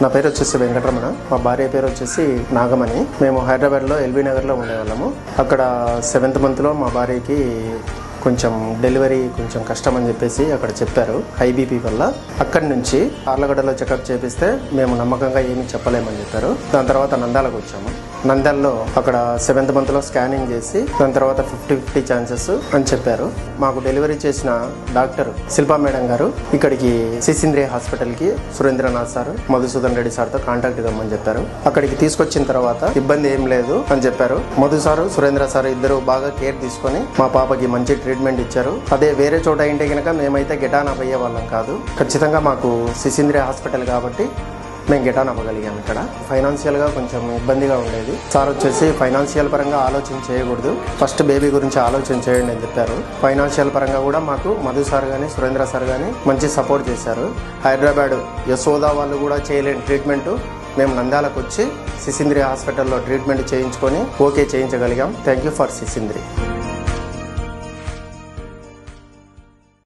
నా పేరు వచ్చేసి వెంకటరమణ, మా భార్య పేరు వచ్చేసి నాగమణి. మేము హైదరాబాద్లో ఎల్బీ నగర్లో ఉండేవాళ్ళము. అక్కడ 7th మంత్లో మా భార్యకి కొంచెం డెలివరీ కొంచెం కష్టం అని చెప్పేసి అక్కడ చెప్పారు, హై బీపీ వల్ల. అక్కడి నుంచి ఆర్లగడ్డలో చెకప్ చేపిస్తే మేము నమ్మకంగా ఏమీ చెప్పలేమని చెప్పారు. దాని తర్వాత నంద్యాలకు వచ్చాము. నంద్యాలలో అక్కడ 7th మంత్లో స్కానింగ్ చేసి దాని తర్వాత 50-50 ఛాన్సెస్ అని చెప్పారు. మాకు డెలివరీ చేసిన డాక్టర్ శిల్పా మేడం గారు ఇక్కడికి సిసింద్రియ హాస్పిటల్కి సురేంద్రనాథ్ సార్, మధుసూదన్ రెడ్డి సార్తో కాంటాక్ట్ ఇవ్వమని చెప్పారు. అక్కడికి తీసుకొచ్చిన తర్వాత ఇబ్బంది ఏం లేదు అని చెప్పారు. మధు సారు, సురేంద్ర సార్ ఇద్దరు బాగా కేర్ తీసుకొని మా పాపకి మంచి ట్రీట్మెంట్ ఇచ్చారు. అదే వేరే చోట ఏంటి కనుక మేమైతే గెటాన్ అవ్వే వాళ్ళం కాదు. ఖచ్చితంగా మాకు సిసింద్రియ హాస్పిటల్ కాబట్టి మేము గెటాన్ అవ్వగలిగాం. ఇక్కడ ఫైనాన్షియల్గా కొంచెం ఇబ్బందిగా ఉండేది. సార్ వచ్చేసి ఫైనాన్షియల్ పరంగా ఆలోచన చేయకూడదు, ఫస్ట్ బేబీ గురించి ఆలోచన చేయండి అని చెప్పారు. ఫైనాన్షియల్ పరంగా కూడా మాకు మధు సార్ కానీ సురేంద్ర సార్ కానీ మంచి సపోర్ట్ చేశారు. హైదరాబాద్ యశోదా వాళ్ళు కూడా చేయలేని ట్రీట్మెంట్ మేము నంద్యాలకు వచ్చి సిసింద్రి హాస్పిటల్లో ట్రీట్మెంట్ చేయించుకొని ఓకే చేయించగలిగాం. Thank you for సిసింద్రి.